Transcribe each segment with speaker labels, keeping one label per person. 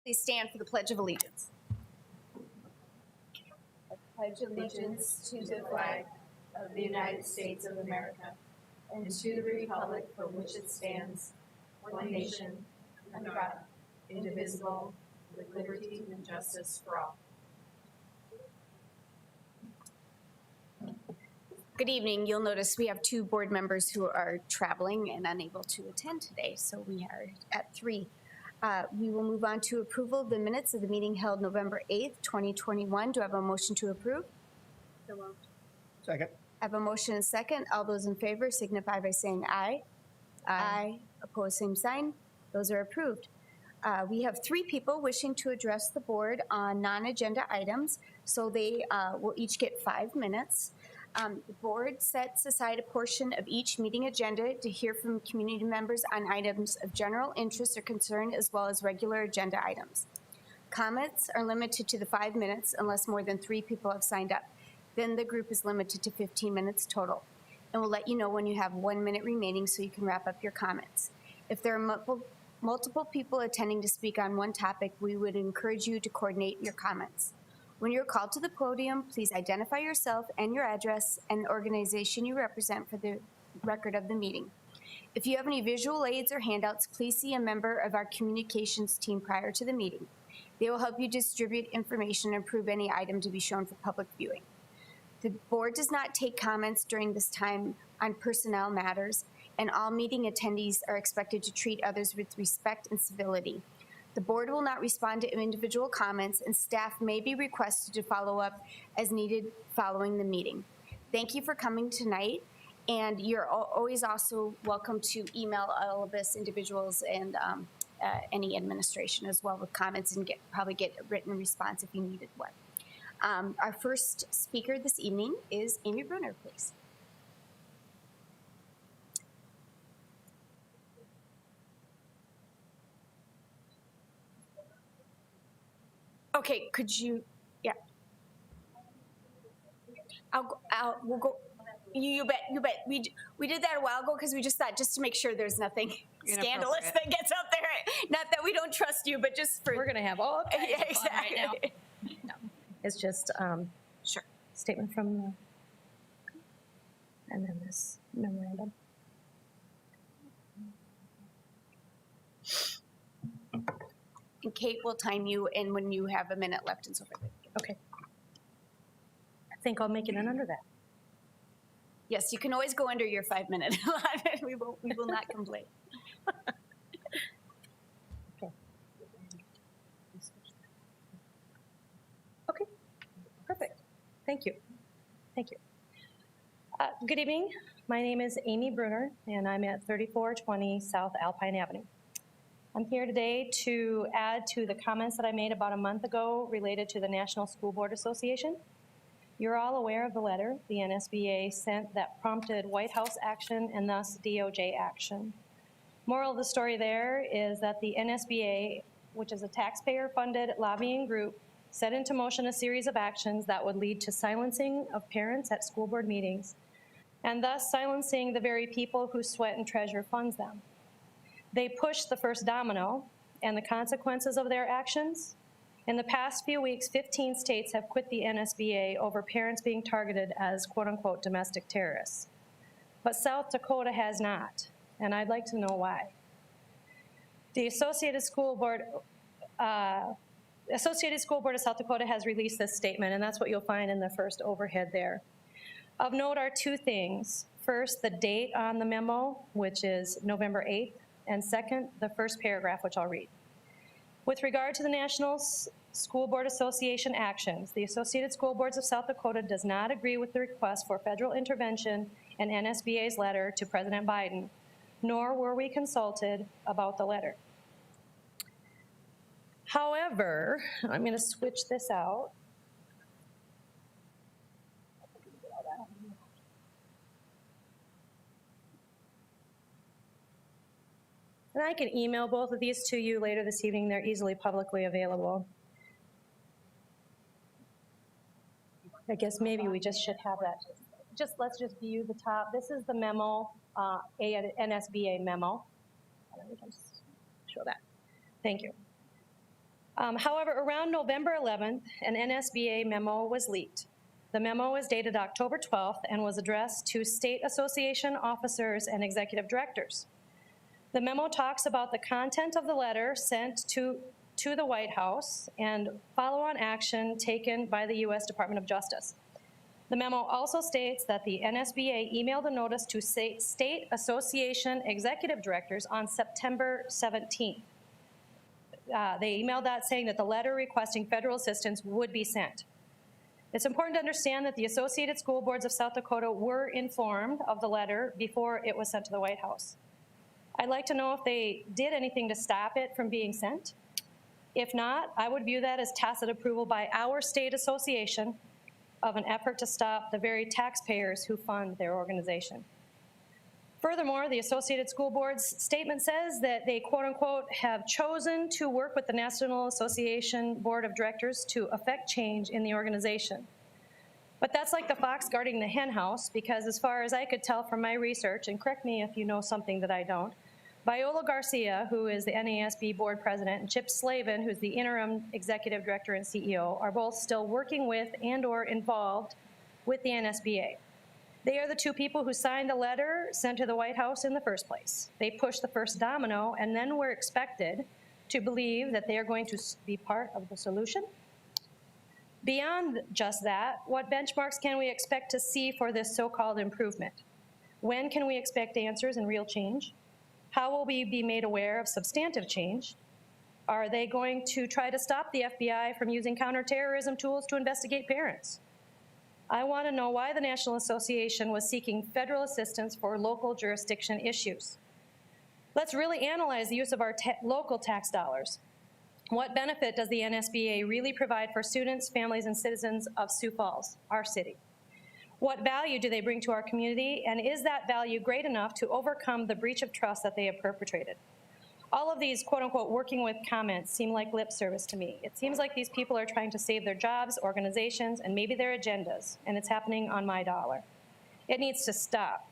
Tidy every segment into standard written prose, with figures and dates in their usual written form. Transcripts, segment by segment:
Speaker 1: Please stand for the Pledge of Allegiance.
Speaker 2: I pledge allegiance to the flag of the United States of America and to the republic for which it stands, one nation, under God, indivisible, with liberty and justice for all.
Speaker 1: Good evening. You'll notice we have two board members who are traveling and unable to attend today, so we are at 3. We will move on to approval of the minutes of the meeting held November 8th, 2021. Do I have a motion to approve?
Speaker 2: So moved.
Speaker 3: Second.
Speaker 1: I have a motion and a second. All those in favor signify by saying aye. Aye. Opposed, same sign. Those are approved. We have 3 people wishing to address the board on non-agenda items, so they will each get 5 minutes. The board sets aside a portion of each meeting agenda to hear from community members on items of general interest or concern, as well as regular agenda items. Comments are limited to the 5 minutes unless more than 3 people have signed up. Then the group is limited to 15 minutes total. And we'll let you know when you have 1 minute remaining so you can wrap up your comments. If there are multiple people attending to speak on one topic, we would encourage you to coordinate your comments. When you're called to the podium, please identify yourself and your address and the organization you represent for the record of the meeting. If you have any visual aids or handouts, please see a member of our communications team prior to the meeting. They will help you distribute information and approve any item to be shown for public viewing. The board does not take comments during this time on personnel matters, and all meeting attendees are expected to treat others with respect and civility. The board will not respond to individual comments, and staff may be requested to follow up as needed following the meeting. Thank you for coming tonight, and you're always also welcome to email all of us individuals and any administration as well with comments, and probably get a written response if you needed one. Our first speaker this evening is Amy Brunner, please. Okay, could you, yeah. We'll go, you bet. We did that a while ago because we just thought, just to make sure there's nothing scandalous that gets out there. Not that we don't trust you, but just for.
Speaker 4: We're going to have all kinds
Speaker 1: yeah,
Speaker 4: of fun right now. No, it's just
Speaker 1: sure.
Speaker 4: Statement from the, and then this memorandum.
Speaker 1: And Kate will time you in when you have a minute left and so forth.
Speaker 4: Okay. I think I'll make it in under that.
Speaker 1: Yes, you can always go under your 5-minute allotment. We will not complain.
Speaker 4: Okay. Okay. Perfect. Thank you. Thank you. Good evening. My name is Amy Brunner, and I'm at 3420 South Alpine Avenue. I'm here today to add to the comments that I made about a month ago related to the National School Board Association. You're all aware of the letter the NSBA sent that prompted White House action and thus DOJ action. Moral of the story there is that the NSBA, which is a taxpayer-funded lobbying group, set into motion a series of actions that would lead to silencing of parents at school board meetings, and thus silencing the very people who sweat and treasure funds them. They pushed the first domino, and the consequences of their actions. In the past few weeks, 15 states have quit the NSBA over parents being targeted as quote-unquote domestic terrorists. But South Dakota has not, and I'd like to know why. The Associated School Board of South Dakota has released this statement, and that's what you'll find in the first overhead there. Of note are 2 things. First, the date on the memo, which is November 8th, and second, the first paragraph, which I'll read. With regard to the National School Board Association actions, the Associated School Boards of South Dakota does not agree with the request for federal intervention in NSBA's letter to President Biden, nor were we consulted about the letter. However, I'm going to switch this out. And I can email both of these to you later this evening. They're easily publicly available. I guess maybe we just should have that. Let's just view the top. This is the memo, NSBA memo. Let me just show that. Thank you. However, around November 11th, an NSBA memo was leaked. The memo was dated October 12th and was addressed to state association officers and executive directors. The memo talks about the content of the letter sent to the White House and follow-on action taken by the U.S. Department of Justice. The memo also states that the NSBA emailed a notice to state association executive directors on September 17th. They emailed that saying that the letter requesting federal assistance would be sent. It's important to understand that the Associated School Boards of South Dakota were informed of the letter before it was sent to the White House. I'd like to know if they did anything to stop it from being sent. If not, I would view that as tacit approval by our state association of an effort to stop the very taxpayers who fund their organization. Furthermore, the Associated School Board's statement says that they, quote unquote, have chosen to work with the National Association Board of Directors to effect change in the organization. But that's like the fox guarding the hen house, because as far as I could tell from my research, and correct me if you know something that I don't, Viola Garcia, who is the NASB board president, and Chip Slavin, who's the interim executive director and CEO, are both still working with and/or involved with the NSBA. They are the two people who signed the letter sent to the White House in the first place. They pushed the first domino and then were expected to believe that they are going to be part of the solution. Beyond just that, what benchmarks can we expect to see for this so-called improvement? When can we expect answers and real change? How will we be made aware of substantive change? Are they going to try to stop the FBI from using counterterrorism tools to investigate parents? I want to know why the National Association was seeking federal assistance for local jurisdiction issues. Let's really analyze the use of our local tax dollars. What benefit does the NSBA really provide for students, families, and citizens of Sioux Falls, our city? What value do they bring to our community, and is that value great enough to overcome the breach of trust that they have perpetrated? All of these quote-unquote working with comments seem like lip service to me. It seems like these people are trying to save their jobs, organizations, and maybe their agendas, and it's happening on my dollar. It needs to stop.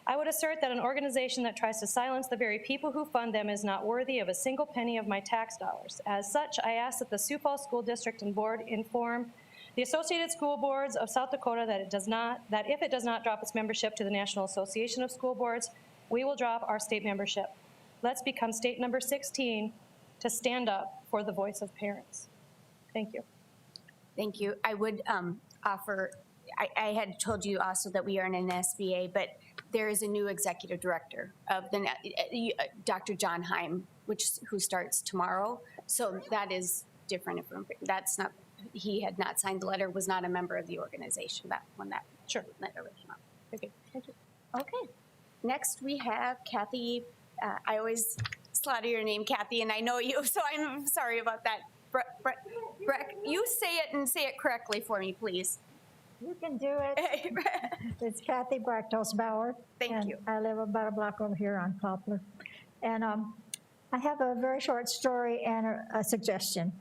Speaker 4: I would assert that an organization that tries to silence the very people who fund them is not worthy of a single penny of my tax dollars. As such, I ask that the Sioux Falls School District and Board inform the Associated School Boards of South Dakota that if it does not drop its membership to the National Association of School Boards, we will drop our state membership. Let's become state number 16 to stand up for the voice of parents. Thank you.
Speaker 1: Thank you. I would offer, I had told you also that we are an SBA, but there is a new executive director of the Dr. John Heim, who starts tomorrow. So that is different. That's not, he had not signed the letter, was not a member of the organization when that letter came out.
Speaker 4: Okay. Thank you.
Speaker 1: Okay. Next we have Kathy. I always slaughter your name, Kathy, and I know you, so I'm sorry about that. Breck, you say it and say it correctly for me, please.
Speaker 3: You can do it. It's Kathy Brachtosbauer.
Speaker 1: Thank you.
Speaker 3: I live about a block over here on Poplar. And I have a very short story and a suggestion.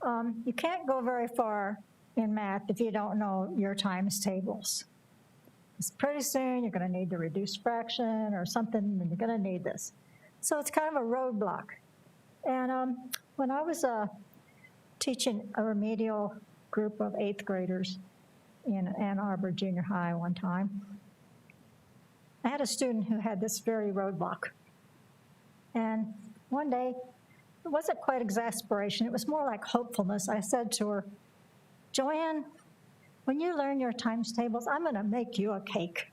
Speaker 3: You can't go very far in math if you don't know your times tables. Pretty soon you're going to need to reduce fraction or something, and you're going to need this. So it's kind of a roadblock. And when I was teaching a remedial group of 8th graders in Ann Arbor Junior High one time, I had a student who had this very roadblock. And one day, it wasn't quite exasperation, it was more like hopefulness. I said to her, "Joanne, when you learn your times tables, I'm going to make you a cake."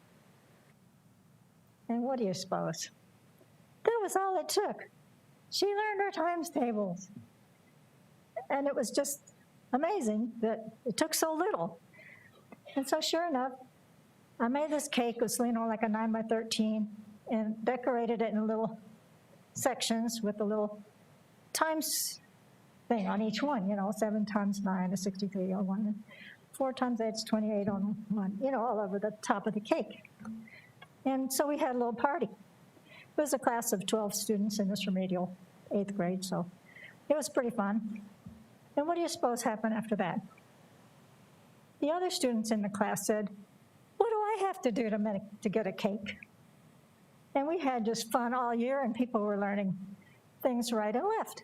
Speaker 3: And what do you suppose? That was all it took. She learned her times tables. And it was just amazing that it took so little. And so sure enough, I made this cake. It was, like a 9 by 13, and decorated it in little sections with a little times thing on each one, 7 times 9 is 63 on one. 4 times 8 is 28 on one, all over the top of the cake. And so we had a little party. It was a class of 12 students in this remedial 8th grade, so it was pretty fun. And what do you suppose happened after that? The other students in the class said, "What do I have to do to get a cake?" And we had just fun all year, and people were learning things right and left.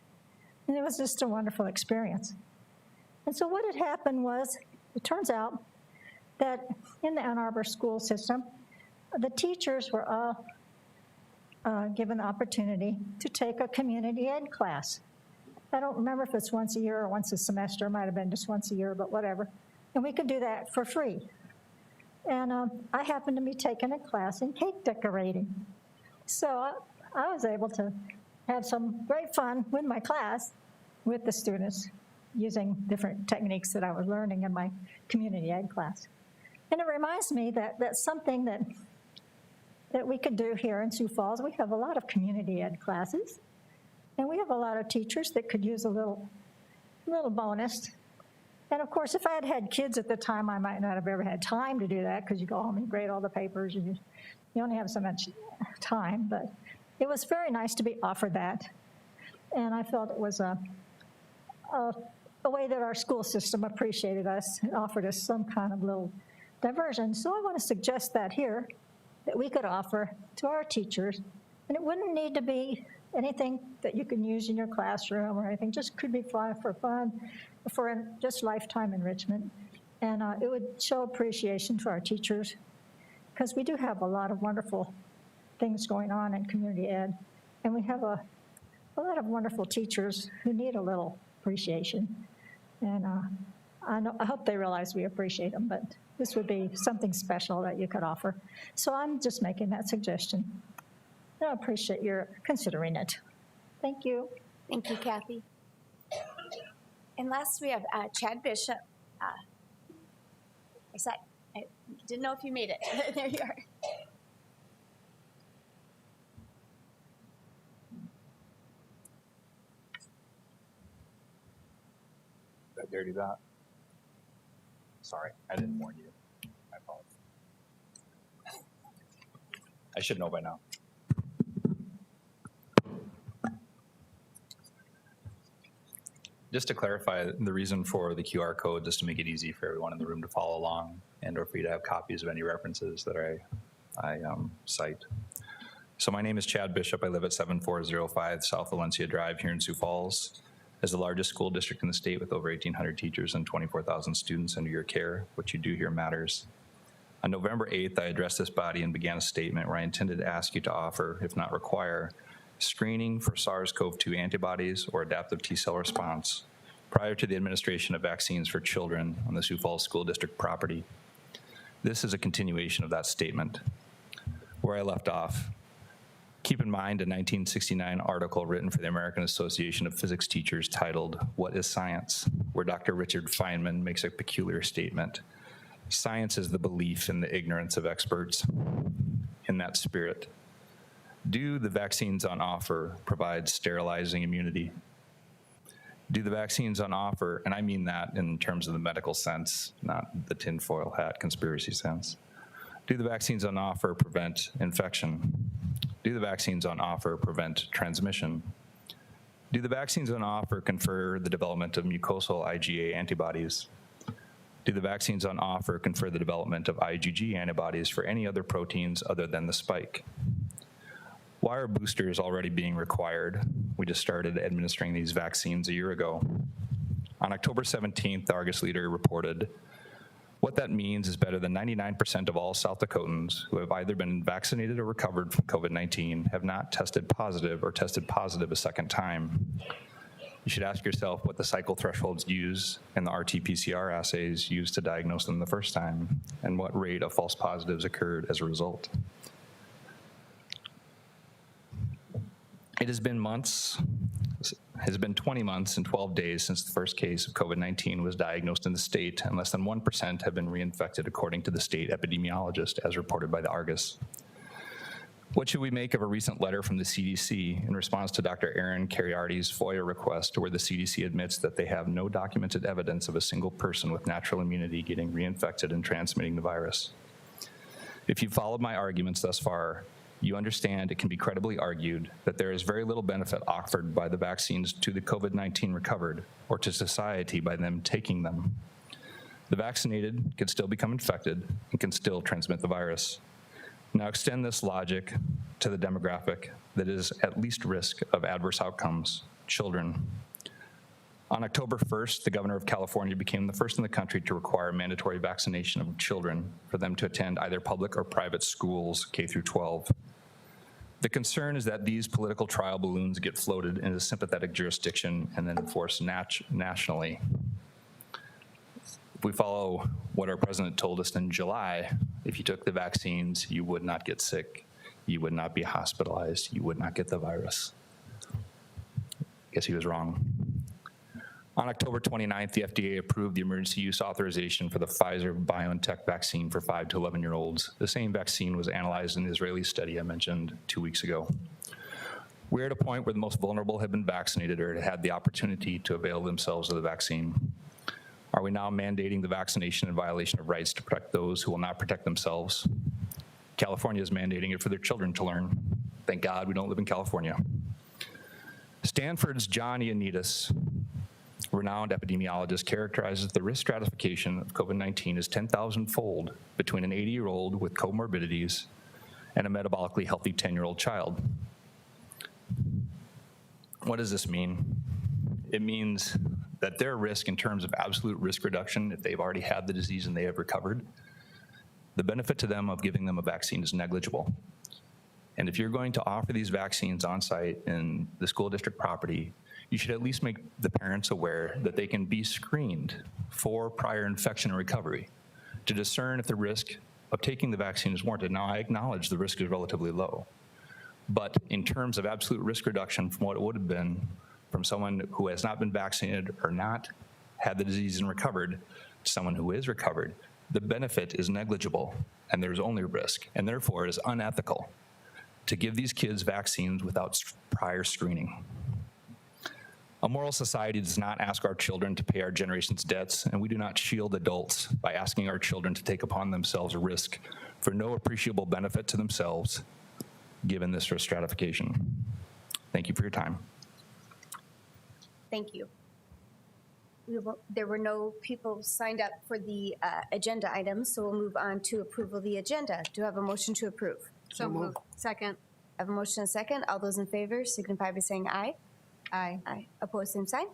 Speaker 3: And it was just a wonderful experience. And so what had happened was, it turns out that in the Ann Arbor school system, the teachers were all given the opportunity to take a community ed class. I don't remember if it's once a year or once a semester. It might have been just once a year, but whatever. And we could do that for free. And I happened to be taking a class in cake decorating. So I was able to have some great fun with my class, with the students, using different techniques that I was learning in my community ed class. And it reminds me that that's something that we could do here in Sioux Falls. We have a lot of community ed classes, and we have a lot of teachers that could use a little bonus. And of course, if I had had kids at the time, I might not have ever had time to do that, because you go home and grade all the papers, and you only have so much time. But it was very nice to be offered that. And I felt it was a way that our school system appreciated us and offered us some kind of little diversion. So I want to suggest that here, that we could offer to our teachers. And it wouldn't need to be anything that you can use in your classroom or anything, just could be fun, for just lifetime enrichment. And it would show appreciation to our teachers, because we do have a lot of wonderful things going on in community ed. And we have a lot of wonderful teachers who need a little appreciation. And I hope they realize we appreciate them, but this would be something special that you could offer. So I'm just making that suggestion. I appreciate your considering it. Thank you.
Speaker 1: Thank you, Kathy. And last, we have Chad Bishop. I didn't know if you made it. There you are.
Speaker 5: Did I dare do that? Sorry, I didn't warn you. I apologize. I should know by now. Just to clarify, the reason for the QR code, just to make it easy for everyone in the room to follow along, and or for you to have copies of any references that I cite. So my name is Chad Bishop. I live at 7405 South Valencia Drive here in Sioux Falls. As the largest school district in the state with over 1,800 teachers and 24,000 students under your care, what you do here matters. On November 8th, I addressed this body and began a statement where I intended to ask you to offer, if not require, screening for SARS-CoV-2 antibodies or adaptive T-cell response prior to the administration of vaccines for children on the Sioux Falls School District property. This is a continuation of that statement. Where I left off, keep in mind a 1969 article written for the American Association of Physics Teachers titled, "What is Science?" where Dr. Richard Feynman makes a peculiar statement. Science is the belief in the ignorance of experts. In that spirit, do the vaccines on offer provide sterilizing immunity? Do the vaccines on offer, and I mean that in terms of the medical sense, not the tinfoil hat conspiracy sense, do the vaccines on offer prevent infection? Do the vaccines on offer prevent transmission? Do the vaccines on offer confer the development of mucosal IgA antibodies? Do the vaccines on offer confer the development of IgG antibodies for any other proteins other than the spike? Why are boosters already being required? We just started administering these vaccines a year ago. On October 17th, the Argus Leader reported, what that means is better than 99% of all South Dakotans who have either been vaccinated or recovered from COVID-19 have not tested positive or tested positive a second time. You should ask yourself what the cycle thresholds used and the RT-PCR assays used to diagnose them the first time, and what rate of false positives occurred as a result. It has been 20 months and 12 days since the first case of COVID-19 was diagnosed in the state, and less than 1% have been reinfected according to the state epidemiologist, as reported by the Argus. What should we make of a recent letter from the CDC in response to Dr. Aaron Cariarty's FOIA request, where the CDC admits that they have no documented evidence of a single person with natural immunity getting reinfected and transmitting the virus? If you've followed my arguments thus far, you understand it can be credibly argued that there is very little benefit offered by the vaccines to the COVID-19 recovered or to society by them taking them. The vaccinated can still become infected and can still transmit the virus. Now extend this logic to the demographic that is at least risk of adverse outcomes, children. On October 1st, the governor of California became the first in the country to require mandatory vaccination of children for them to attend either public or private schools, K through 12. The concern is that these political trial balloons get floated in a sympathetic jurisdiction and then enforced nationally. If we follow what our president told us in July, if you took the vaccines, you would not get sick, you would not be hospitalized, you would not get the virus. Guess he was wrong. On October 29th, the FDA approved the emergency use authorization for the Pfizer-BioNTech vaccine for 5 to 11-year-olds. The same vaccine was analyzed in the Israeli study I mentioned 2 weeks ago. We're at a point where the most vulnerable have been vaccinated or had the opportunity to avail themselves of the vaccine. Are we now mandating the vaccination in violation of rights to protect those who will not protect themselves? California is mandating it for their children to learn. Thank God we don't live in California. Stanford's John Ioannidis, renowned epidemiologist, characterizes the risk stratification of COVID-19 as 10,000-fold between an 80-year-old with comorbidities and a metabolically healthy 10-year-old child. What does this mean? It means that their risk in terms of absolute risk reduction, if they've already had the disease and they have recovered, the benefit to them of giving them a vaccine is negligible. And if you're going to offer these vaccines on site in the school district property, you should at least make the parents aware that they can be screened for prior infection and recovery to discern if the risk of taking the vaccine is warranted. Now, I acknowledge the risk is relatively low, but in terms of absolute risk reduction from what it would have been from someone who has not been vaccinated or not had the disease and recovered to someone who is recovered, the benefit is negligible and there's only risk, and therefore it is unethical to give these kids vaccines without prior screening. A moral society does not ask our children to pay our generation's debts, and we do not shield adults by asking our children to take upon themselves a risk for no appreciable benefit to themselves, given this risk stratification. Thank you for your time.
Speaker 1: Thank you. There were no people signed up for the agenda items, so we'll move on to approval of the agenda. Do I have a motion to approve?
Speaker 2: So moved. Second.
Speaker 1: I have a motion and a second. All those in favor signify by saying aye.
Speaker 2: Aye.
Speaker 1: Aye. Opposed, same sign.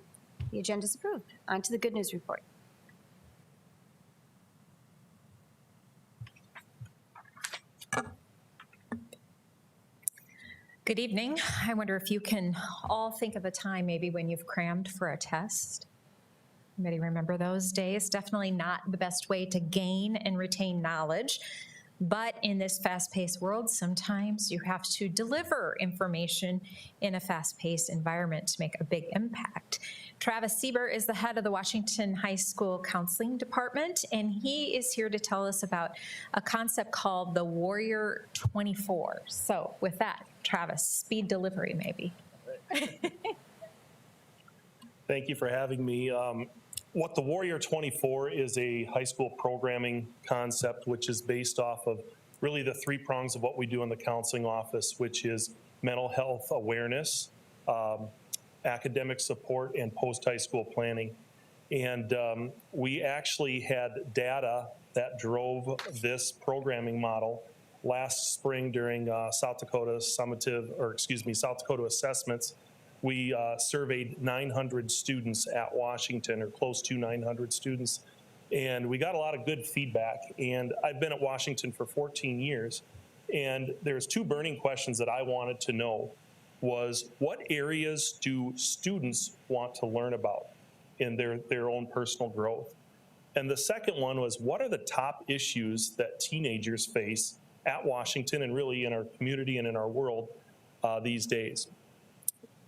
Speaker 1: The agenda is approved. On to the good news report.
Speaker 6: Good evening. I wonder if you can all think of a time maybe when you've crammed for a test. Anybody remember those days? Definitely not the best way to gain and retain knowledge. But in this fast-paced world, sometimes you have to deliver information in a fast-paced environment to make a big impact. Travis Sieber is the head of the Washington High School Counseling Department, and he is here to tell us about a concept called the Warrior 24. So with that, Travis, speed delivery maybe.
Speaker 7: Thank you for having me. What the Warrior 24 is a high school programming concept, which is based off of really the 3 prongs of what we do in the counseling office, which is mental health awareness, academic support, and post-high school planning. And we actually had data that drove this programming model last spring during South Dakota assessments. We surveyed 900 students at Washington, or close to 900 students, and we got a lot of good feedback. And I've been at Washington for 14 years, and there's 2 burning questions that I wanted to know was, what areas do students want to learn about in their own personal growth? And the second one was, what are the top issues that teenagers face at Washington and really in our community and in our world these days?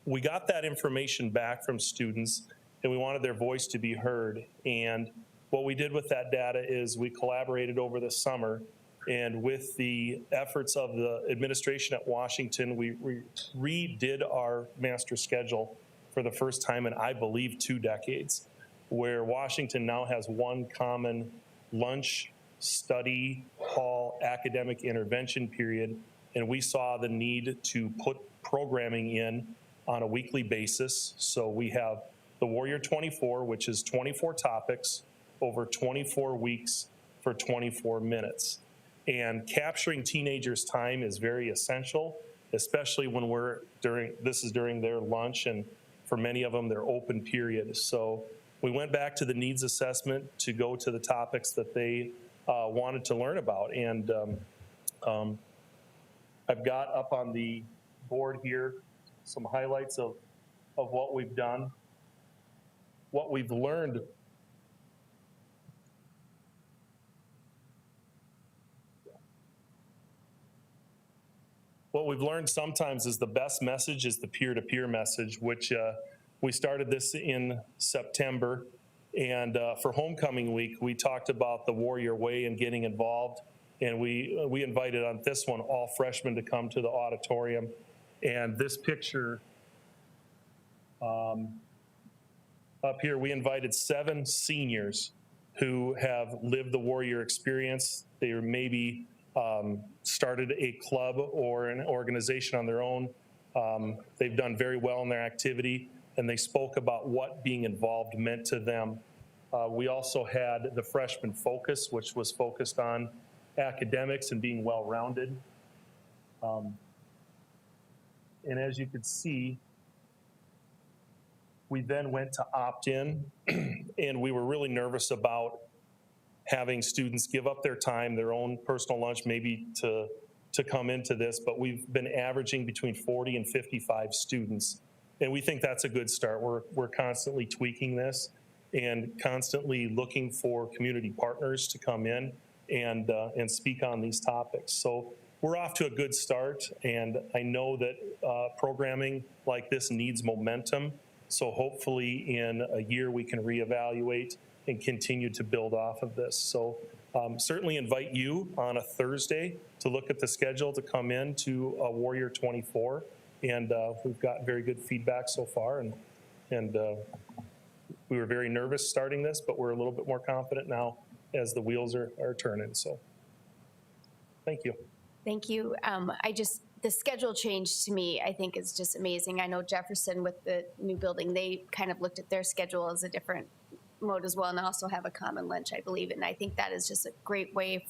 Speaker 7: We got that information back from students, and we wanted their voice to be heard. And what we did with that data is we collaborated over the summer, and with the efforts of the administration at Washington, we redid our master schedule for the first time in, I believe, 2 decades, where Washington now has one common lunch, study, hall, academic intervention period. And we saw the need to put programming in on a weekly basis. So we have the Warrior 24, which is 24 topics over 24 weeks for 24 minutes. And capturing teenagers' time is very essential, especially when this is during their lunch and for many of them, their open period. So we went back to the needs assessment to go to the topics that they wanted to learn about. And I've got up on the board here some highlights of what we've done, what we've learned. What we've learned sometimes is the best message is the peer-to-peer message, which we started this in September. And for homecoming week, we talked about the Warrior Way and getting involved. And we invited on this one all freshmen to come to the auditorium. And this picture up here, we invited 7 seniors who have lived the Warrior experience. They were maybe started a club or an organization on their own. They've done very well in their activity, and they spoke about what being involved meant to them. We also had the freshman focus, which was focused on academics and being well-rounded. And as you could see, we then went to opt-in, and we were really nervous about having students give up their time, their own personal lunch, maybe to come into this, but we've been averaging between 40 and 55 students. And we think that's a good start. We're constantly tweaking this and constantly looking for community partners to come in and speak on these topics. So we're off to a good start, and I know that programming like this needs momentum. So hopefully in a year we can reevaluate and continue to build off of this. So certainly invite you on a Thursday to look at the schedule to come in to Warrior 24. And we've got very good feedback so far. And we were very nervous starting this, but we're a little bit more confident now as the wheels are turning. So thank you.
Speaker 1: Thank you. The schedule change to me, I think, is just amazing. I know Jefferson with the new building, they kind of looked at their schedule as a different mode as well, and also have a common lunch, I believe. And I think that is just a great way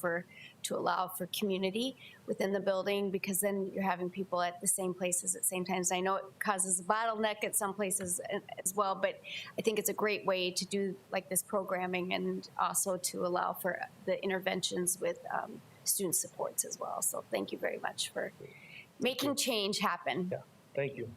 Speaker 1: to allow for community within the building, because then you're having people at the same places at the same times. I know it causes a bottleneck at some places as well, but I think it's a great way to do like this programming, and also to allow for the interventions with student supports as well. So thank you very much for making change happen.
Speaker 7: Yeah, thank you.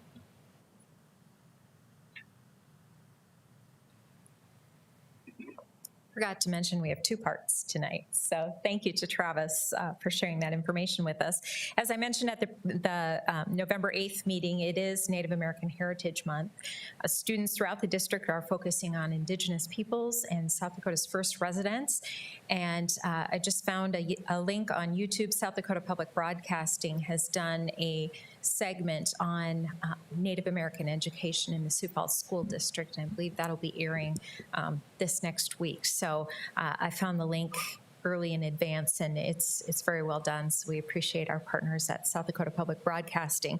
Speaker 6: Forgot to mention we have 2 parts tonight. So thank you to Travis for sharing that information with us. As I mentioned at the November 8th meeting, it is Native American Heritage Month. Students throughout the district are focusing on Indigenous peoples and South Dakota's first residents. And I just found a link on YouTube. South Dakota Public Broadcasting has done a segment on Native American education in the Sioux Falls School District, and I believe that'll be airing this next week. So I found the link early in advance, and it's very well done. So we appreciate our partners at South Dakota Public Broadcasting.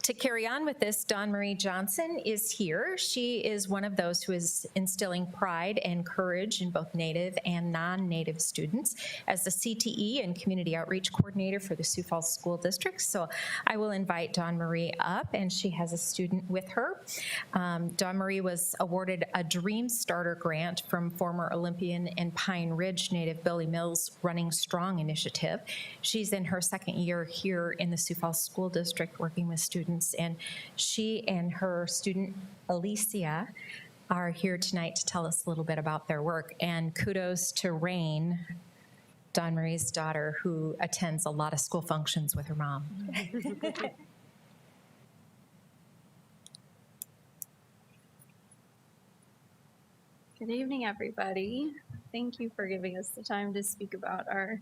Speaker 6: To carry on with this, Dawn Marie Johnson is here. She is one of those who is instilling pride and courage in both Native and non-Native students as the CTE and Community Outreach Coordinator for the Sioux Falls School District. So I will invite Dawn Marie up, and she has a student with her. Dawn Marie was awarded a Dream Starter grant from former Olympian and Pine Ridge native Billy Mills' Running Strong initiative. She's in her 2nd year here in the Sioux Falls School District working with students, and she and her student Alicia are here tonight to tell us a little bit about their work. And kudos to Rain, Dawn Marie's daughter, who attends a lot of school functions with her mom.
Speaker 8: Good evening, everybody. Thank you for giving us the time to speak about our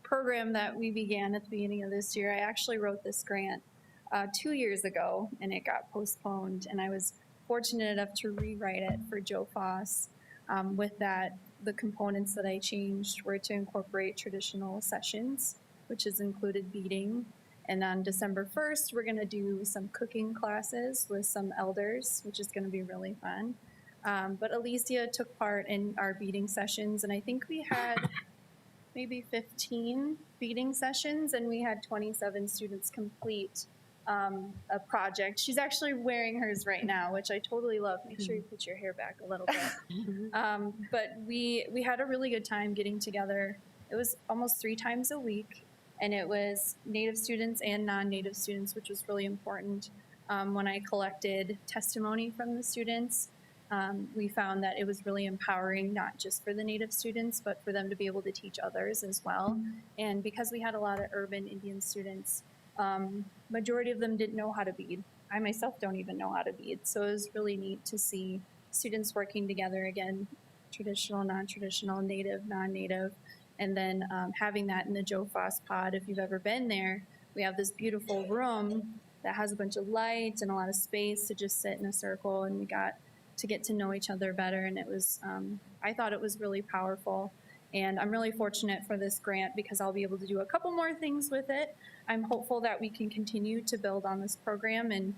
Speaker 8: program that we began at the beginning of this year. I actually wrote this grant 2 years ago, and it got postponed, and I was fortunate enough to rewrite it for Joe Foss. With that, the components that I changed were to incorporate traditional sessions, which has included beading. And on December 1st, we're gonna do some cooking classes with some elders, which is gonna be really fun. But Alicia took part in our beading sessions, and I think we had maybe 15 beading sessions, and we had 27 students complete a project. She's actually wearing hers right now, which I totally love. Make sure you put your hair back a little bit. But we had a really good time getting together. It was almost 3 times a week, and it was Native students and non-Native students, which was really important. When I collected testimony from the students, we found that it was really empowering, not just for the Native students, but for them to be able to teach others as well. And because we had a lot of urban Indian students, majority of them didn't know how to bead. I myself don't even know how to bead. So it was really neat to see students working together again, traditional, non-traditional, native, non-native, and then having that in the Joe Foss pod. If you've ever been there, we have this beautiful room that has a bunch of lights and a lot of space to just sit in a circle, and we got to get to know each other better. And it was, I thought it was really powerful. And I'm really fortunate for this grant because I'll be able to do a couple more things with it. I'm hopeful that we can continue to build on this program and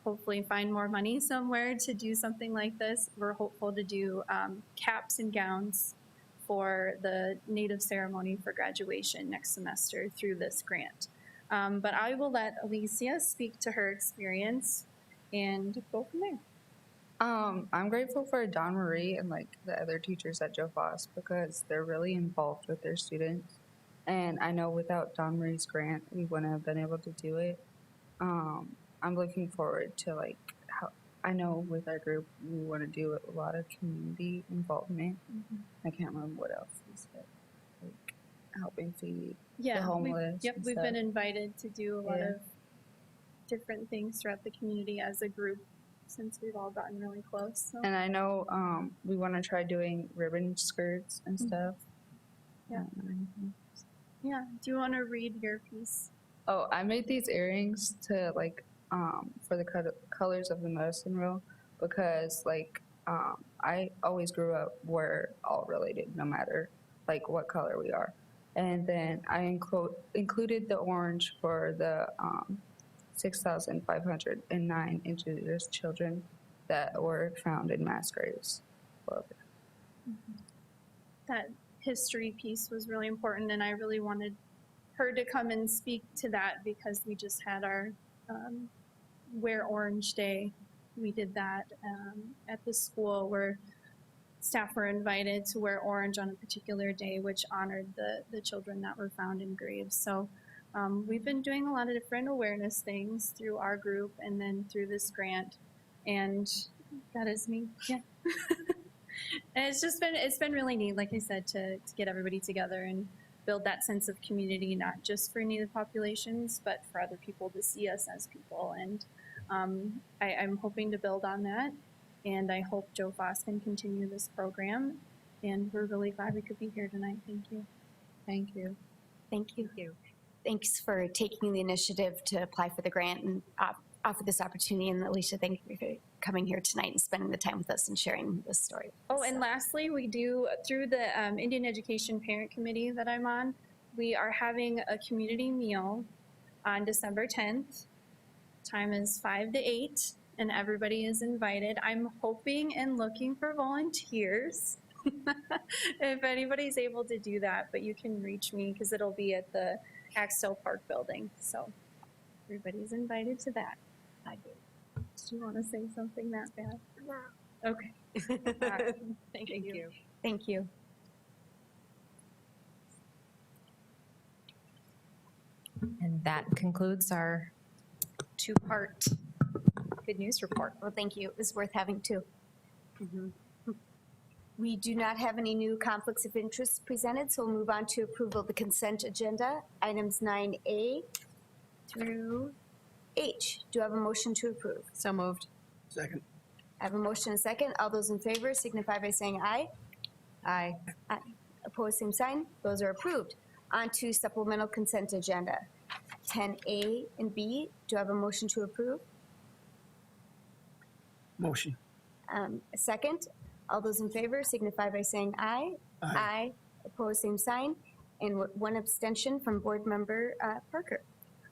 Speaker 8: hopefully find more money somewhere to do something like this. We're hopeful to do caps and gowns for the Native ceremony for graduation next semester through this grant. But I will let Alicia speak to her experience and go from there.
Speaker 9: I'm grateful for Dawn Marie and like the other teachers at Joe Foss because they're really involved with their students. And I know without Dawn Marie's grant, we wouldn't have been able to do it. I'm looking forward to like how I know with our group, we want to do a lot of community involvement. I can't remember what else we said, like helping feed the homeless.
Speaker 8: We've been invited to do a lot of different things throughout the community as a group since we've all gotten really close. So.
Speaker 9: And I know we want to try doing ribbon skirts and stuff.
Speaker 8: Yeah. Yeah. Do you want to read your piece?
Speaker 9: Oh, I made these earrings to like for the colors of the medicine wheel because like I always grew up we're all related no matter like what color we are. And then I included the orange for the 6,509 indigenous children that were found in mass graves.
Speaker 8: That history piece was really important, and I really wanted her to come and speak to that because we just had our Wear Orange Day. We did that at the school where staff were invited to wear orange on a particular day, which honored the children that were found in graves. So we've been doing a lot of different awareness things through our group and then through this grant. And that is me, yeah. And it's been really neat, like I said, to get everybody together and build that sense of community, not just for Native populations, but for other people to see us as people. And I'm hoping to build on that. And I hope Joe Foss can continue this program. And we're really glad we could be here tonight. Thank you.
Speaker 9: Thank you.
Speaker 1: Thank you. Thanks for taking the initiative to apply for the grant and offer this opportunity. And Alicia, thank you for coming here tonight and spending the time with us and sharing this story.
Speaker 8: Oh, and lastly, we do, through the Indian Education Parent Committee that I'm on, we are having a community meal on December 10th. Time is 5 to 8, and everybody is invited. I'm hoping and looking for volunteers. If anybody's able to do that, but you can reach me because it'll be at the Axtell Park building. So everybody's invited to that. I do. Do you want to say something that bad? No. Okay. All right. Thank you.
Speaker 1: Thank you.
Speaker 6: And that concludes our 2-part good news report.
Speaker 1: Well, thank you. It was worth having too. We do not have any new conflicts of interest presented, so we'll move on to approval of the consent agenda, items 9A through H. Do I have a motion to approve?
Speaker 10: So moved.
Speaker 11: Second.
Speaker 1: I have a motion and a second. All those in favor signify by saying aye.
Speaker 10: Aye.
Speaker 1: Aye. Opposed, same sign. Those are approved. On to supplemental consent agenda, 10A and B. Do I have a motion to approve?
Speaker 11: Motion.
Speaker 1: A second. All those in favor signify by saying aye.
Speaker 11: Aye.
Speaker 1: Opposed, same sign. And one abstention from Board Member Parker.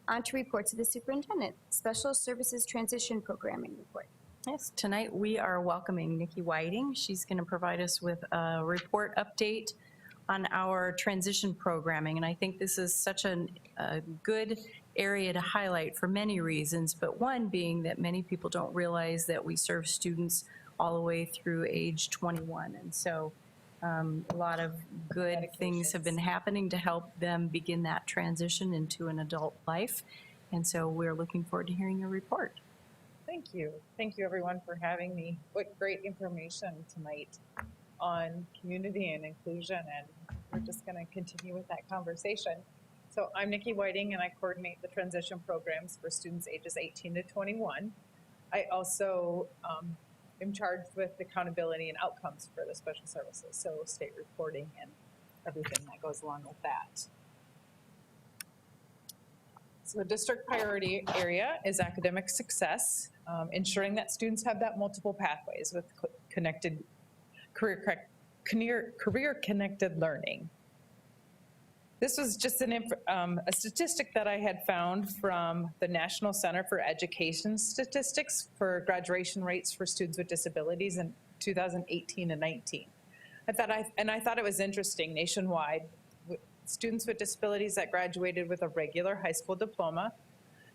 Speaker 1: On to reports of the superintendent. Special Services Transition Programming Report.
Speaker 10: Yes, tonight we are welcoming Nikki Whiting. She's going to provide us with a report update on our transition programming. And I think this is such a good area to highlight for many reasons, but one being that many people don't realize that we serve students all the way through age 21. And so a lot of good things have been happening to help them begin that transition into an adult life. And so we're looking forward to hearing your report.
Speaker 11: Thank you. Thank you, everyone, for having me. What great information tonight on community and inclusion, and we're just going to continue with that conversation. So I'm Nikki Whiting, and I coordinate the transition programs for students ages 18 to 21. I also am charged with accountability and outcomes for the special services, so state reporting and everything that goes along with that. So the district priority area is academic success, ensuring that students have that multiple pathways with connected career-connected learning. This was just a statistic that I had found from the National Center for Education Statistics for graduation rates for students with disabilities in 2018 and 19. I thought it was interesting nationwide. Students with disabilities that graduated with a regular high school diploma,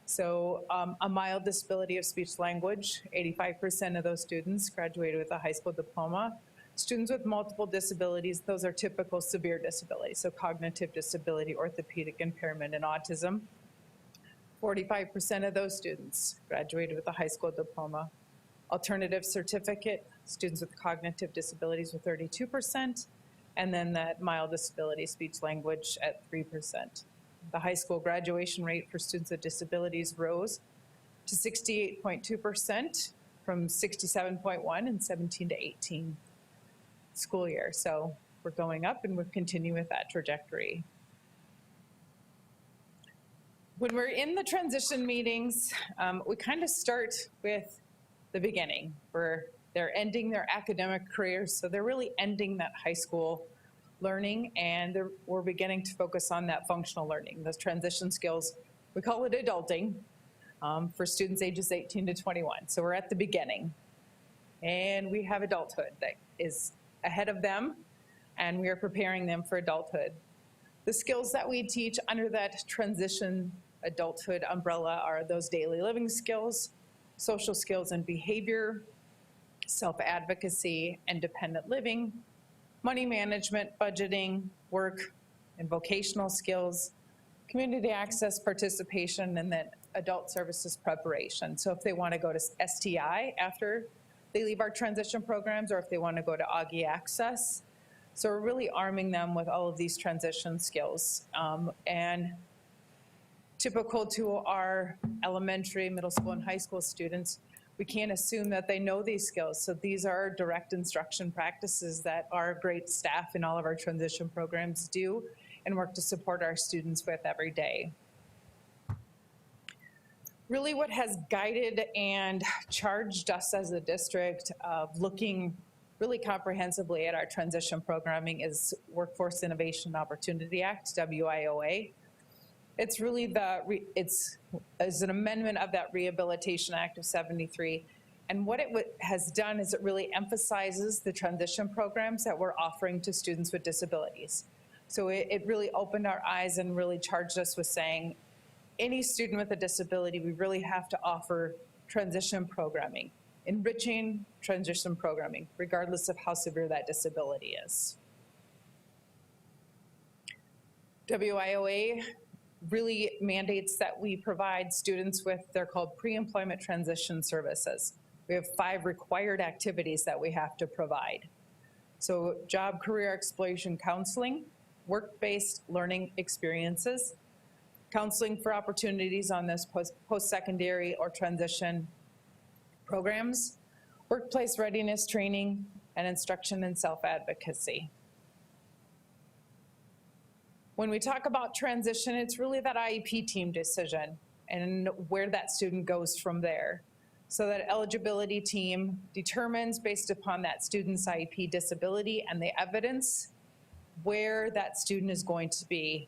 Speaker 11: so a mild disability of speech language, 85% of those students graduated with a high school diploma. Students with multiple disabilities, those are typical severe disabilities, so cognitive disability, orthopedic impairment, and autism. 45% of those students graduated with a high school diploma. Alternative certificate, students with cognitive disabilities were 32%, and then that mild disability, speech language, at 3%. The high school graduation rate for students with disabilities rose to 68.2% from 67.1 in 17 to 18 school year. So we're going up, and we'll continue with that trajectory. When we're in the transition meetings, we kind of start with the beginning, where they're ending their academic careers, so they're really ending that high school learning, and we're beginning to focus on that functional learning, those transition skills. We call it adulting for students ages 18 to 21. So we're at the beginning, and we have adulthood that is ahead of them, and we are preparing them for adulthood. The skills that we teach under that transition adulthood umbrella are those daily living skills, social skills and behavior, self-advocacy, independent living, money management, budgeting, work and vocational skills, community access, participation, and then adult services preparation. So if they want to go to STI after they leave our transition programs, or if they want to go to Augie Access. So we're really arming them with all of these transition skills. And typical to our elementary, middle school, and high school students, we can't assume that they know these skills. So these are direct instruction practices that our great staff in all of our transition programs do and work to support our students with every day. Really what has guided and charged us as a district of looking really comprehensively at our transition programming is Workforce Innovation and Opportunity Act, WIOA. It's really it's an amendment of that Rehabilitation Act of 73. And what it has done is it really emphasizes the transition programs that we're offering to students with disabilities. So it really opened our eyes and really charged us with saying, any student with a disability, we really have to offer transition programming, enriching transition programming, regardless of how severe that disability is. WIOA really mandates that we provide students with, they're called pre-employment transition services. We have 5 required activities that we have to provide. So job career exploration counseling, work-based learning experiences, counseling for opportunities on this post-secondary or transition programs, workplace readiness training, and instruction in self-advocacy. When we talk about transition, it's really that IEP team decision and where that student goes from there. So that eligibility team determines, based upon that student's IEP disability and the evidence, where that student is going to be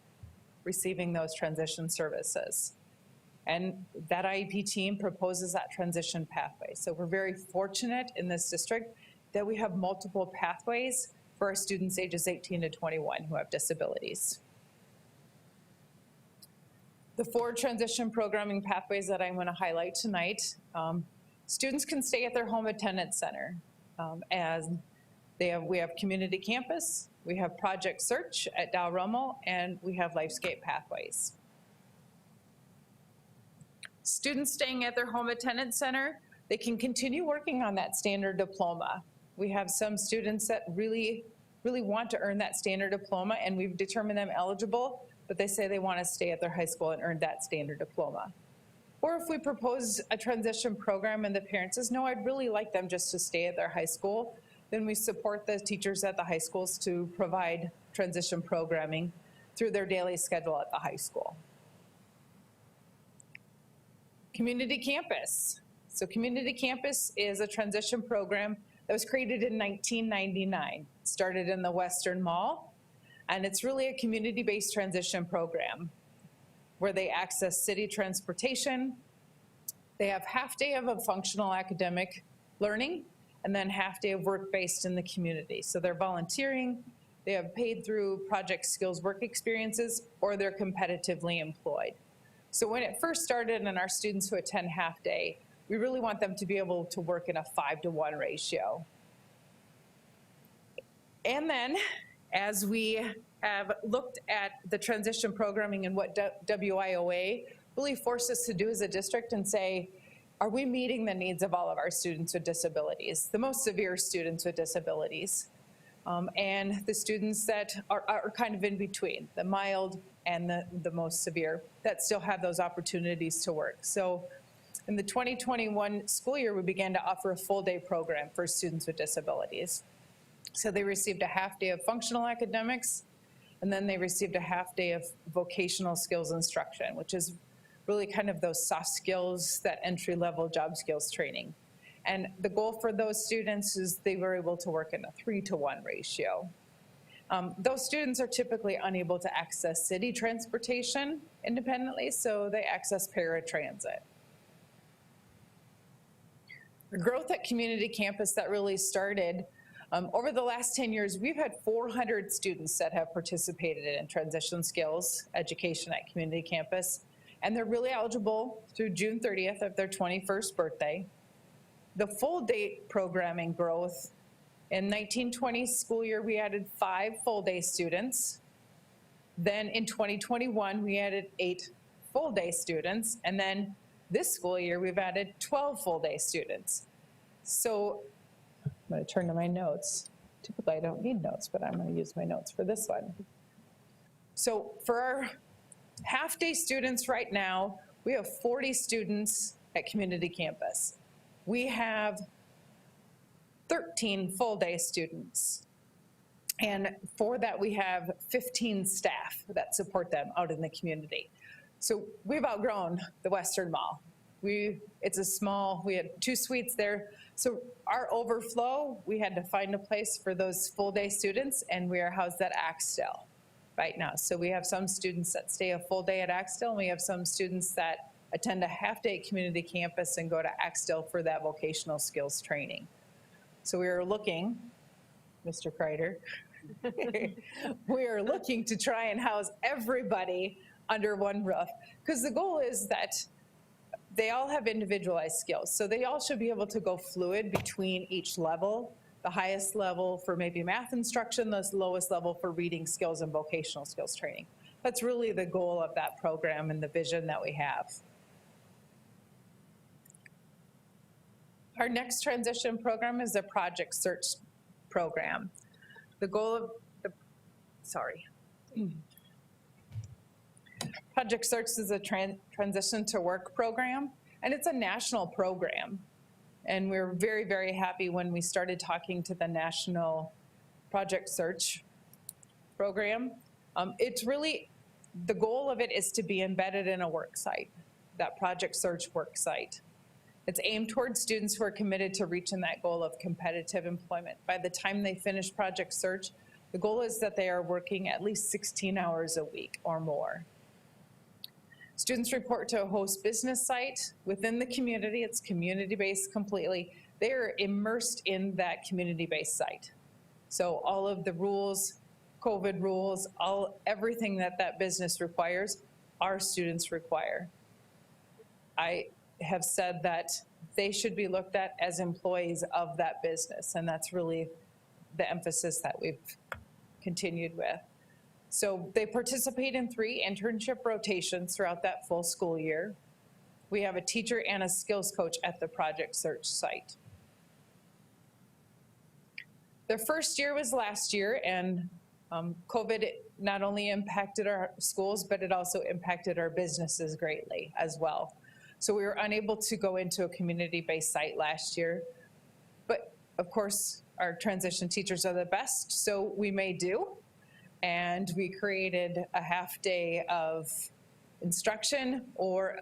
Speaker 11: receiving those transition services. And that IEP team proposes that transition pathway. So we're very fortunate in this district that we have multiple pathways for our students ages 18 to 21 who have disabilities. The 4 transition programming pathways that I'm going to highlight tonight, students can stay at their home attendance center as we have community campus, we have Project Search at Dow Rummel, and we have Lifescape Pathways. Students staying at their home attendance center, they can continue working on that standard diploma. We have some students that really want to earn that standard diploma, and we've determined them eligible, but they say they want to stay at their high school and earn that standard diploma. Or if we propose a transition program and the parent says, no, I'd really like them just to stay at their high school, then we support the teachers at the high schools to provide transition programming through their daily schedule at the high school. Community campus. So community campus is a transition program that was created in 1999. It started in the Western Mall, and it's really a community-based transition program where they access city transportation. They have half day of a functional academic learning and then half day of work-based in the community. So they're volunteering, they have paid through project skills work experiences, or they're competitively employed. So when it first started and our students who attend half day, we really want them to be able to work in a 5-to-1 ratio. And then as we have looked at the transition programming and what WIOA really forced us to do as a district and say, are we meeting the needs of all of our students with disabilities, the most severe students with disabilities, and the students that are kind of in between, the mild and the most severe, that still have those opportunities to work. So in the 2021 school year, we began to offer a full-day program for students with disabilities. So they received a half day of functional academics, and then they received a half day of vocational skills instruction, which is really kind of those soft skills, that entry-level job skills training. And the goal for those students is they were able to work in a 3-to-1 ratio. Those students are typically unable to access city transportation independently, so they access paratransit. The growth at community campus that really started over the last 10 years, we've had 400 students that have participated in transition skills education at community campus, and they're really eligible through June 30th of their 21st birthday. The full day programming growth, in 1920 school year, we added 5 full day students. Then in 2021, we added 8 full day students. And then this school year, we've added 12 full day students. So I'm going to turn to my notes. Typically, I don't need notes, but I'm going to use my notes for this one. So for our half-day students right now, we have 40 students at community campus. We have 13 full-day students. And for that, we have 15 staff that support them out in the community. So we've outgrown the Western Mall. It's a small, we had 2 suites there. So our overflow, we had to find a place for those full-day students, and we are housed at Axtell right now. So we have some students that stay a full day at Axtell, and we have some students that attend a half-day community campus and go to Axtell for that vocational skills training. So we are looking, Mr. Kreider, we are looking to try and house everybody under one roof, because the goal is that they all have individualized skills. So they all should be able to go fluid between each level, the highest level for maybe math instruction, the lowest level for reading skills and vocational skills training. That's really the goal of that program and the vision that we have. Our next transition program is the Project Search program. The goal of the, Project Search is a transition to work program, and it's a national program. And we're very, very happy when we started talking to the National Project Search program. It's really, the goal of it is to be embedded in a work site, that Project Search work site. It's aimed towards students who are committed to reaching that goal of competitive employment. By the time they finish Project Search, the goal is that they are working at least 16 hours a week or more. Students report to a host business site within the community. It's community-based completely. They are immersed in that community-based site. So all of the rules, COVID rules, everything that business requires, our students require. I have said that they should be looked at as employees of that business, and that's really the emphasis that we've continued with. So they participate in 3 internship rotations throughout that full school year. We have a teacher and a skills coach at the Project Search site. Their first year was last year, and COVID not only impacted our schools, but it also impacted our businesses greatly as well. So we were unable to go into a community-based site last year. But of course, our transition teachers are the best, so we made do. And we created a half day of instruction, or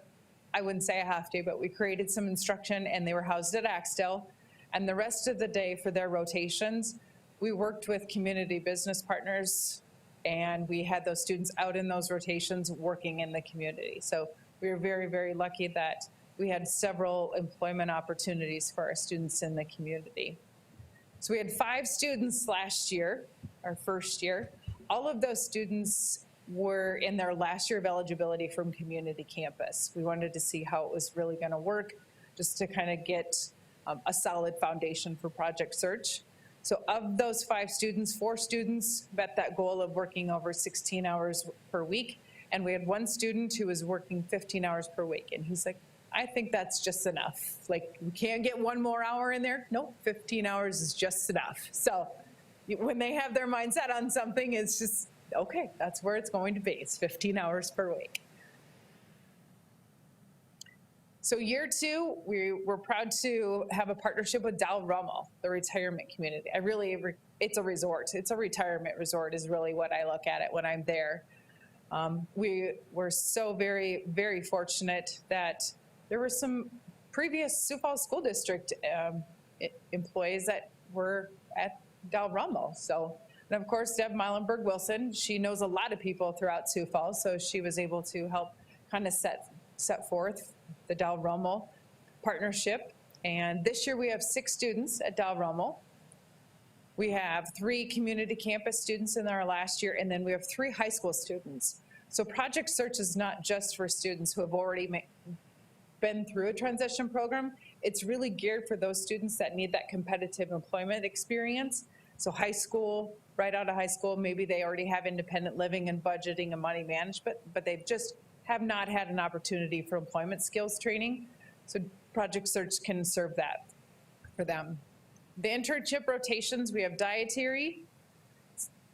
Speaker 11: I wouldn't say a half day, but we created some instruction, and they were housed at Axtell. And the rest of the day for their rotations, we worked with community business partners, and we had those students out in those rotations working in the community. So we were very, very lucky that we had several employment opportunities for our students in the community. So we had 5 students last year, our first year. All of those students were in their last year of eligibility from community campus. We wanted to see how it was really going to work, just to kind of get a solid foundation for Project Search. So of those 5 students, 4 students met that goal of working over 16 hours per week. And we had 1 student who was working 15 hours per week. And he's like, I think that's just enough. Like, we can't get 1 more hour in there. Nope, 15 hours is just enough. So when they have their mind set on something, it's just, okay, that's where it's going to be. It's 15 hours per week. So year 2, we're proud to have a partnership with Dal Rummel, the retirement community. It's a resort. It's a retirement resort is really what I look at it when I'm there. We were so very, very fortunate that there were some previous Sioux Falls School District employees that were at Dal Rummel. So, and of course, Deb Meilenberg Wilson, she knows a lot of people throughout Sioux Falls, so she was able to help kind of set forth the Dal Rummel partnership. And this year we have 6 students at Dal Rummel. We have 3 community campus students in our last year, and then we have 3 high school students. So Project Search is not just for students who have already been through a transition program. It's really geared for those students that need that competitive employment experience. So high school, right out of high school, maybe they already have independent living and budgeting and money management, but they've just have not had an opportunity for employment skills training. So Project Search can serve that for them. The internship rotations, we have dietary,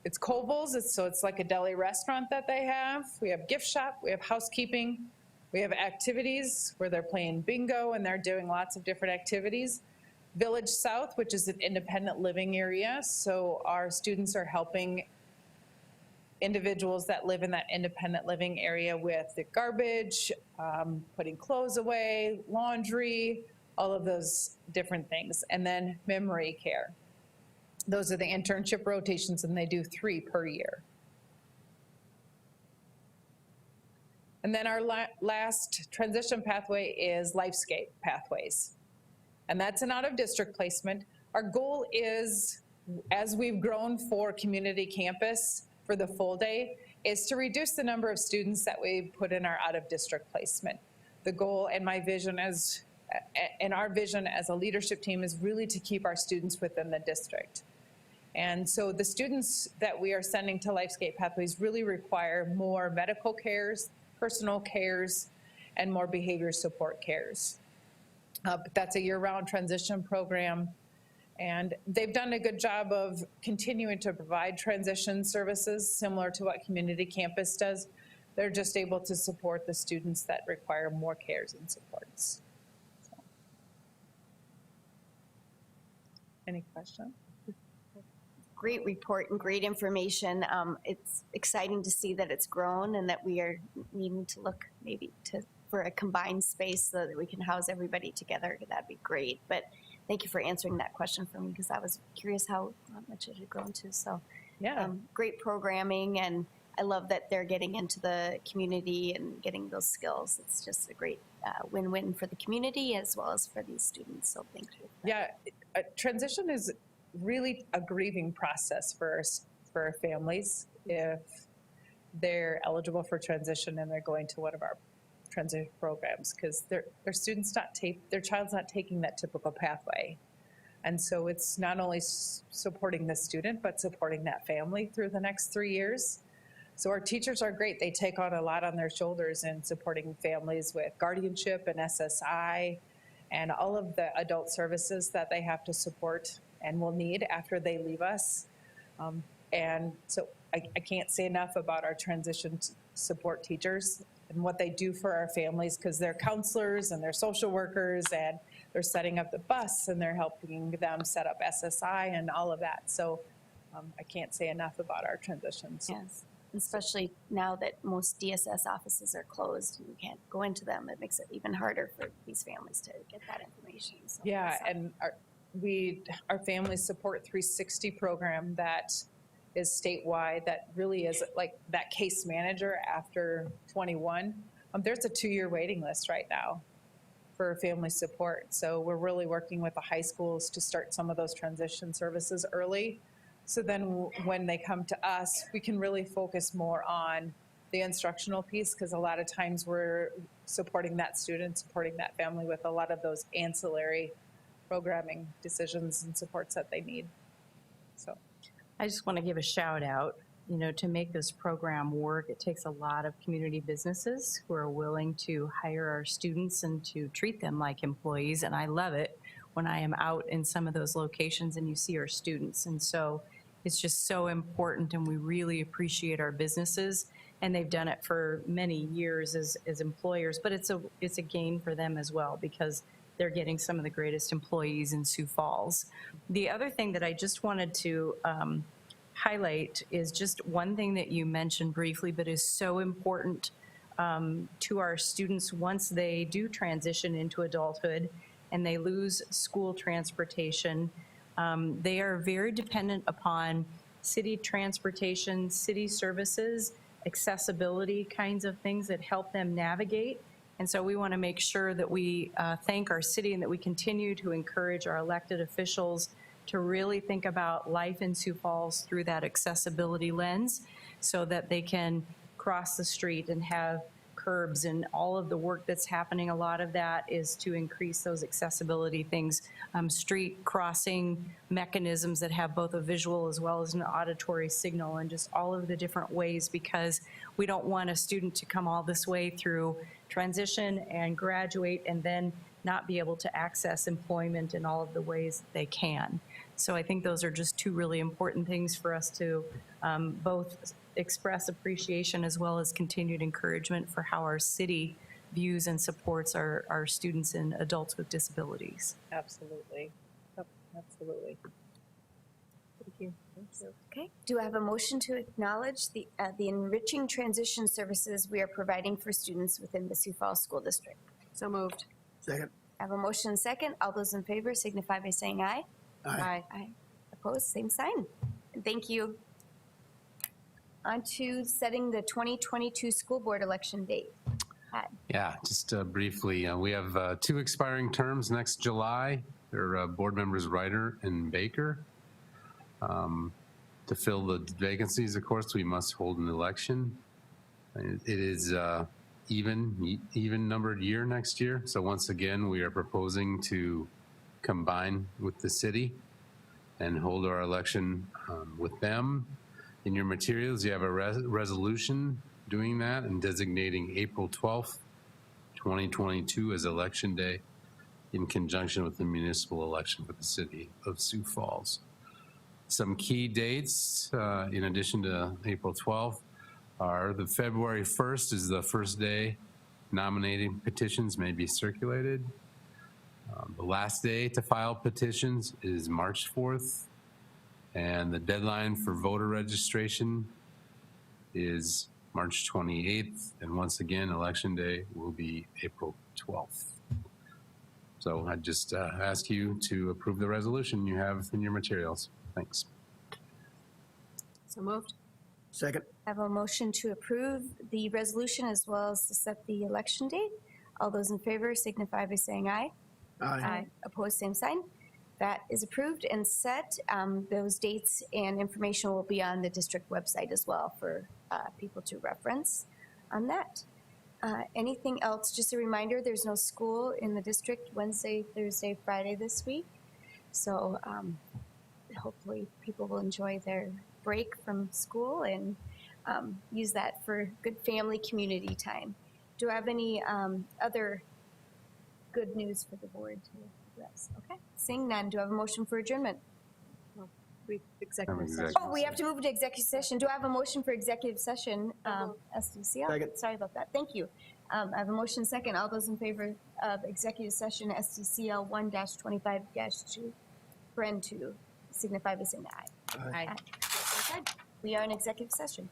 Speaker 11: it's Koval's, so it's like a deli restaurant that they have. We have gift shop, we have housekeeping, we have activities where they're playing bingo and they're doing lots of different activities. Village South, which is an independent living area, so our students are helping individuals that live in that independent living area with the garbage, putting clothes away, laundry, all of those different things. And then memory care. Those are the internship rotations, and they do 3 per year. And then our last transition pathway is Lifescape Pathways. And that's an out-of-district placement. Our goal is, as we've grown for community campus for the full day, is to reduce the number of students that we put in our out-of-district placement. The goal and my vision and our vision as a leadership team is really to keep our students within the district. And so the students that we are sending to Lifescape Pathways really require more medical cares, personal cares, and more behavior support cares. But that's a year-round transition program. And they've done a good job of continuing to provide transition services similar to what Community Campus does. They're just able to support the students that require more cares and supports. So. Any questions?
Speaker 1: Great report and great information. It's exciting to see that it's grown and that we are needing to look maybe for a combined space so that we can house everybody together. That'd be great. But thank you for answering that question for me, because I was curious how much it had grown to. So
Speaker 11: yeah,
Speaker 1: great programming, and I love that they're getting into the community and getting those skills. It's just a great win-win for the community as well as for these students. So thank you.
Speaker 11: Yeah, transition is really a grieving process for our families if they're eligible for transition and they're going to one of our transition programs, because their child's not taking that typical pathway. And so it's not only supporting the student, but supporting that family through the next 3 years. So our teachers are great. They take on a lot on their shoulders in supporting families with guardianship and SSI and all of the adult services that they have to support and will need after they leave us. And so I can't say enough about our transition support teachers and what they do for our families, because they're counselors and they're social workers and they're setting up the bus and they're helping them set up SSI and all of that. So I can't say enough about our transitions.
Speaker 1: Yes, especially now that most DSS offices are closed and you can't go into them. It makes it even harder for these families to get that information. So
Speaker 11: Yeah, and our Family Support 360 program that is statewide, that really is like that case manager after 21. There's a 2-year waiting list right now for family support. So we're really working with the high schools to start some of those transition services early. So then when they come to us, we can really focus more on the instructional piece, because a lot of times we're supporting that student, supporting that family with a lot of those ancillary programming decisions and supports that they need. So
Speaker 10: I just want to give a shout out. You know, to make this program work, it takes a lot of community businesses who are willing to hire our students and to treat them like employees. And I love it when I am out in some of those locations and you see our students. And so it's just so important, and we really appreciate our businesses. And they've done it for many years as employers, but it's a gain for them as well, because they're getting some of the greatest employees in Sioux Falls. The other thing that I just wanted to highlight is just one thing that you mentioned briefly, but is so important to our students once they do transition into adulthood and they lose school transportation. They are very dependent upon city transportation, city services, accessibility kinds of things that help them navigate. And so we want to make sure that we thank our city and that we continue to encourage our elected officials to really think about life in Sioux Falls through that accessibility lens, so that they can cross the street and have curbs and all of the work that's happening. A lot of that is to increase those accessibility things, street crossing mechanisms that have both a visual as well as an auditory signal, and just all of the different ways, because we don't want a student to come all this way through transition and graduate and then not be able to access employment in all of the ways that they can. So I think those are just two really important things for us to both express appreciation as well as continued encouragement for how our city views and supports our students and adults with disabilities.
Speaker 11: absolutely. Yep, absolutely.
Speaker 10: Thank you.
Speaker 1: Okay, do I have a motion to acknowledge the enriching transition services we are providing for students within the Sioux Falls School District?
Speaker 10: So moved.
Speaker 12: Second.
Speaker 1: I have a motion and second. All those in favor signify by saying aye.
Speaker 12: Aye.
Speaker 1: Aye. Opposed, same sign. And thank you. On to setting the 2022 school board election date. Pat.
Speaker 13: Yeah, just briefly, we have 2 expiring terms next July. They're board members Ryder and Baker. To fill the vacancies, of course, we must hold an election. It is even numbered year next year. So once again, we are proposing to combine with the city and hold our election with them. In your materials, you have a resolution doing that and designating April 12th, 2022 as election day in conjunction with the municipal election for the city of Sioux Falls. Some key dates, in addition to April 12th, are the February 1st is the first day nominating petitions may be circulated. The last day to file petitions is March 4th, and the deadline for voter registration is March 28th, and once again, election day will be April 12th. So I just ask you to approve the resolution you have in your materials. Thanks.
Speaker 10: So moved.
Speaker 12: Second.
Speaker 1: I have a motion to approve the resolution as well as to set the election date. All those in favor signify by saying aye.
Speaker 12: Aye.
Speaker 1: Opposed, same sign. That is approved and set. Those dates and information will be on the district website as well for people to reference on that. Anything else? Just a reminder, there's no school in the district Wednesday, Thursday, Friday this week. So hopefully people will enjoy their break from school and use that for good family community time. Do I have any other good news for the board to address? Okay, seeing none, do I have a motion for adjournment?
Speaker 8: Executive
Speaker 13: Executive
Speaker 8: session.
Speaker 1: Oh, we have to move to executive session. Do I have a motion for executive session? SDCL?
Speaker 12: Second.
Speaker 1: Sorry about that. Thank you. I have a motion second. All those in favor of executive session SDCL 1-25-2, Bren 2, signify by saying aye.
Speaker 10: Aye.
Speaker 1: We are in executive session.